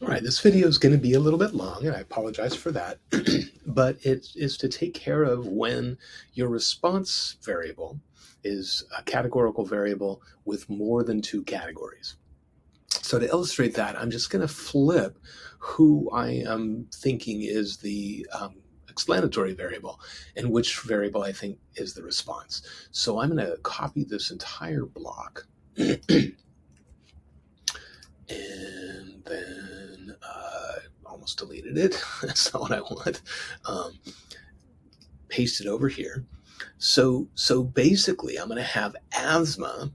All right, this video is going to be a little bit long, and I apologize for that, but it is to take care of when your response variable is a categorical variable with more than two categories. So to illustrate that, I'm just going to flip who I am thinking is the explanatory variable and which variable I think is the response. So I'm going to copy this entire block and then almost deleted it. That's not what I want. Paste it over here. So basically, I'm going to have asthma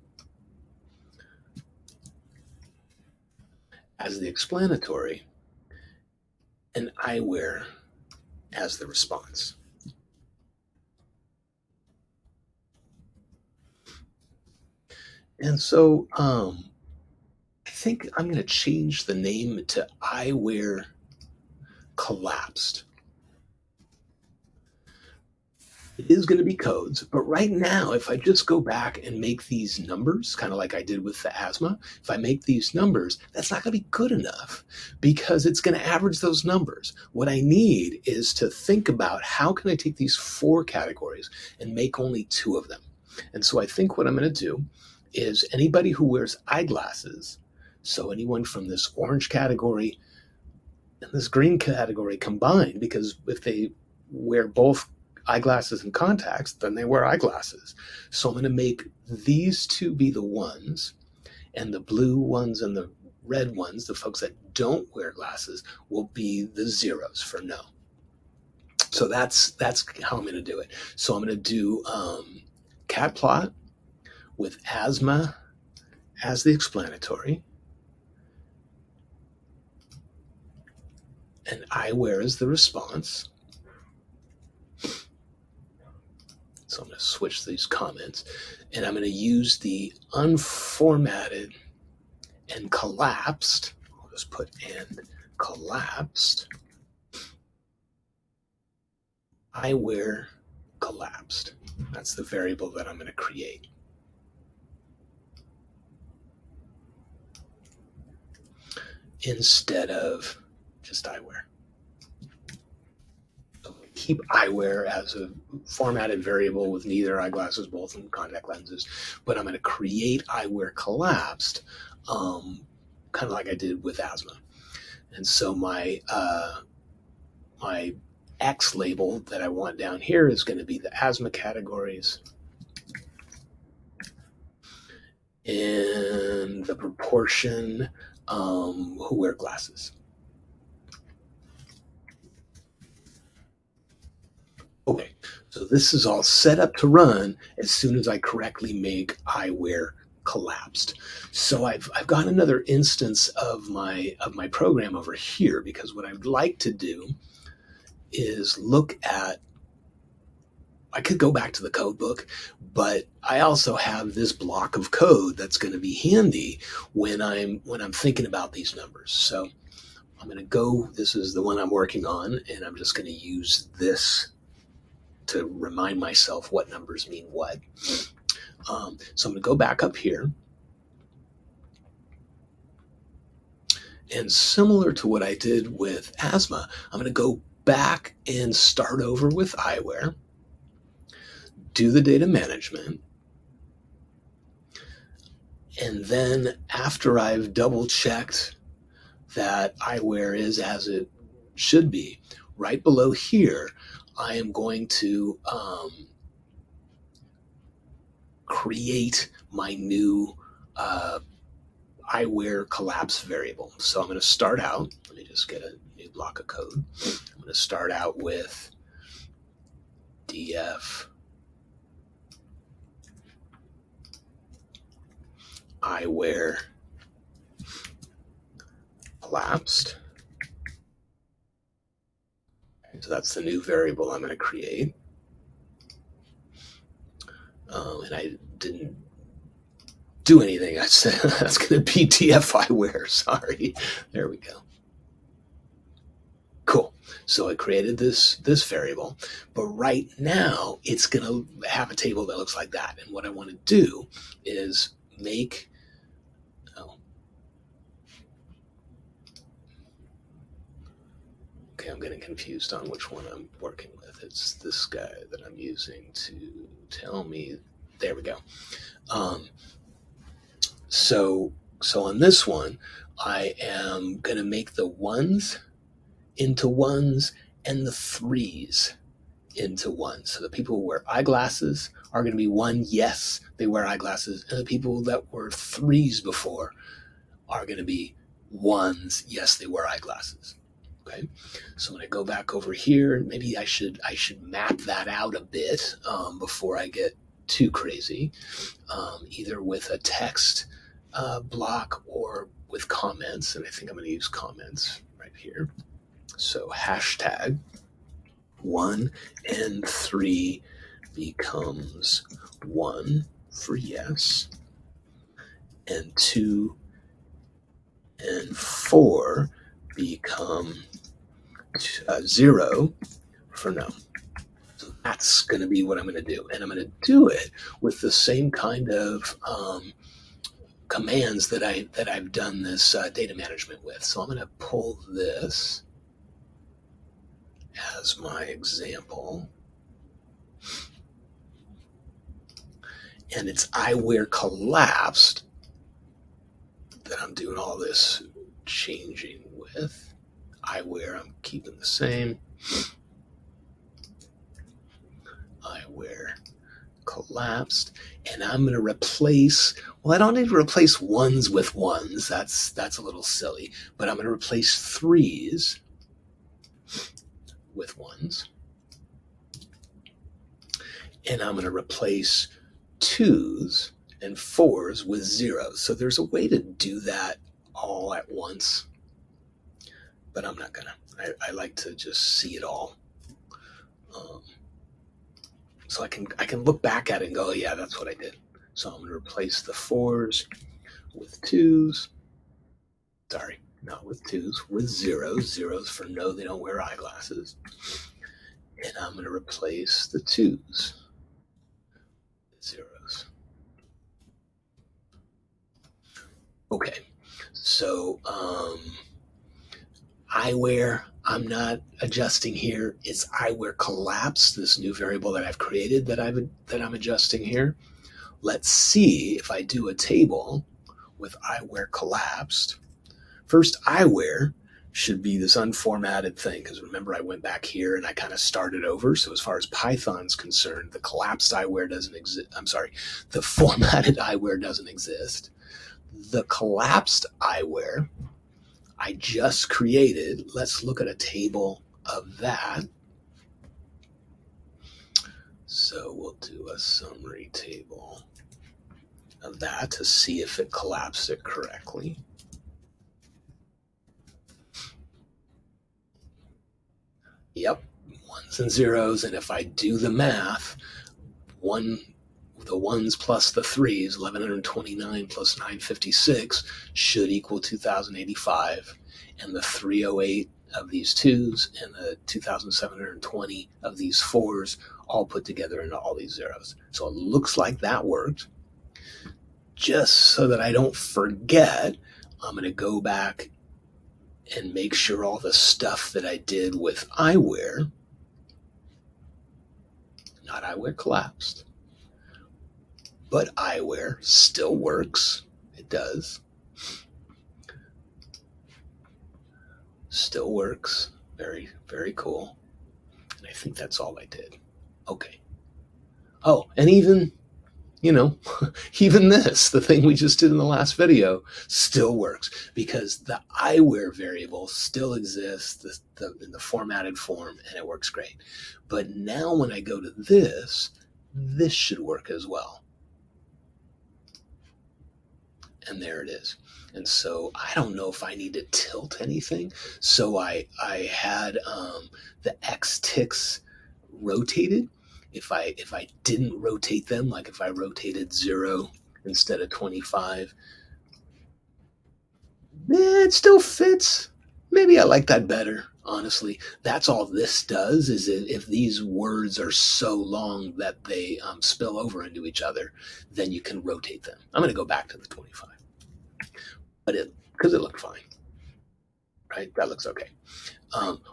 as the explanatory and eyewear as the response. And so I think I'm going to change the name to eyewear collapsed. It is going to be codes, but right now, if I just go back and make these numbers, kind of like I did with the asthma, if I make these numbers, that's not going to be good enough because it's going to average those numbers. What I need is to think about how can I take these four categories and make only two of them. And so I think what I'm going to do is anybody who wears eyeglasses, so anyone from this orange category and this green category combined, because if they wear both eyeglasses and contacts, then they wear eyeglasses. So I'm going to make these two be the ones, and the blue ones and the red ones, the folks that don't wear glasses, will be the zeros for no. So that's how I'm going to do it. So I'm going to do cat plot with asthma as the explanatory, and eyewear as the response. So I'm going to switch these comments, and I'm going to use the unformatted and collapsed. I'll just put and collapsed. Eyewear collapsed. That's the variable that I'm going to create. Instead of just eyewear. So keep eyewear as a formatted variable with neither eyeglasses, both in contact lenses, but I'm going to create eyewear collapsed, kind of like I did with asthma. And so my X label that I want down here is going to be the asthma categories. And the proportion who wear glasses. Okay, so this is all set up to run as soon as I correctly make eyewear collapsed. So I've got another instance of my program over here, because what I'd like to do is look at, I could go back to the code book, but I also have this block of code that's going to be handy when I'm thinking about these numbers. So I'm going to go, this is the one I'm working on, and I'm just going to use this to remind myself what numbers mean what. So I'm going to go back up here. And similar to what I did with asthma, I'm going to go back and start over with eyewear, do the data management, and then after I've double checked that eyewear is as it should be, right below here, I am going to create my new eyewear collapse variable. So I'm going to start out, let me just get a new block of code. I'm going to start out with df eyewear collapsed. So that's the new variable I'm going to create. And I didn't do anything. I said that's going to be df eyewear. Sorry. There we go. Cool. So I created this variable, but right now it's going to have a table that looks like that. And what I want to do is make Okay, I'm getting confused on which one I'm working with. It's this guy that I'm using to tell me. There we go. Um, so on this one, I am going to make the ones into ones and the threes into one. So the people who wear eyeglasses are going to be one, yes, they wear eyeglasses. And the people that were threes before are going to be ones, yes, they wear eyeglasses. Okay, so when I go back over here, maybe I should map that out a bit before I get too crazy, either with a text block or with comments. And I think I'm going to use comments right here. So hashtag 1 and 3 becomes 1 for yes, and 2 and 4 become 0 for no. So that's going to be what I'm going to do. And I'm going to do it with the same kind of commands that I've done this data management with. So I'm going to pull this as my example. And it's eyewear collapsed that I'm doing all this changing with. Eyewear I'm keeping the same. Eyewear collapsed. And I'm going to replace, well, I don't need to replace ones with ones. That's a little silly. But I'm going to replace threes with ones. And I'm going to replace twos and fours with zeros. So there's a way to do that all at once, but I'm not gonna. I like to just see it all. So I can look back at it and go, oh, yeah, that's what I did. So I'm going to replace the fours with twos. Sorry, not with twos, with zeros. Zeros for no, they don't wear eyeglasses. And I'm going to replace the twos with zeros. Okay, so eyewear, I'm not adjusting here. It's eyewear collapse, this new variable that I've created that I'm adjusting here. Let's see if I do a table with eyewear collapsed. First, eyewear should be this unformatted thing, because remember I went back here and I kind of started over. So as far as Python's concerned, the collapsed eyewear doesn't exist. I'm sorry, the formatted eyewear doesn't exist. The collapsed eyewear I just created. Let's look at a table of that. So we'll do a summary table of that to see if it collapsed it correctly. Yep, ones and zeros. And if I do the math, the ones plus the threes, 1129 plus 956 should equal 2085. And the 308 of these twos and the 2720 of these fours all put together into all these zeros. So it looks like that worked. Just so that I don't forget, I'm going to go back and make sure all the stuff that I did with eyewear, not eyewear collapsed, but eyewear still works. It does. Still works. Very, very cool. And I think that's all I did. Okay. Oh, and even, even this, the thing we just did in the last video, still works because the eyewear variable still exists in the formatted form, and it works great. But now when I go to this should work as well. And there it is. And so I don't know if I need to tilt anything. So I had the X ticks rotated. If I didn't rotate them, like if I rotated 0 instead of 25, it still fits. Maybe I like that better, honestly. That's all this does, is if these words are so long that they spill over into each other, then you can rotate them. I'm going to go back to the 25. But because it looked fine. right? That looks okay.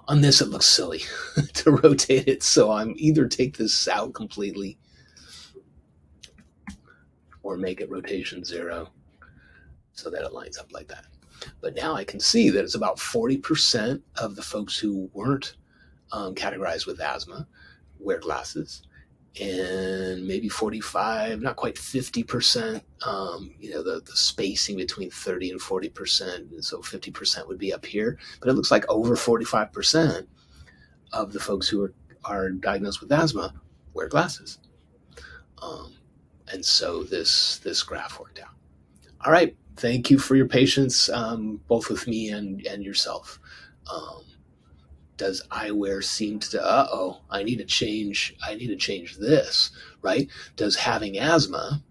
On this, it looks silly to rotate it. So I'm either take this out completely or make it rotation 0 so that it lines up like that. But now I can see that it's about 40% of the folks who weren't categorized with asthma wear glasses, and maybe 45, not quite 50%. The spacing between 30 and 40%. And so 50% would be up here, but it looks like over 45% of the folks who are diagnosed with asthma wear glasses. And so this graph worked out. All right. Thank you for your patience, both with me and yourself. Does eyewear seem to? I need to change this, right? Does having asthma,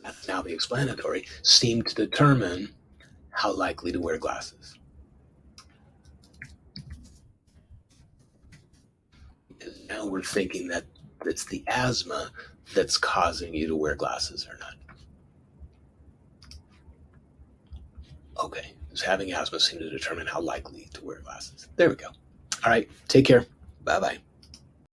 that's now the explanatory, seem to determine how likely to wear glasses? Because now we're thinking that it's the asthma that's causing you to wear glasses or not. Okay, does having asthma seem to determine how likely to wear glasses? There we go. All right, take care. Bye bye.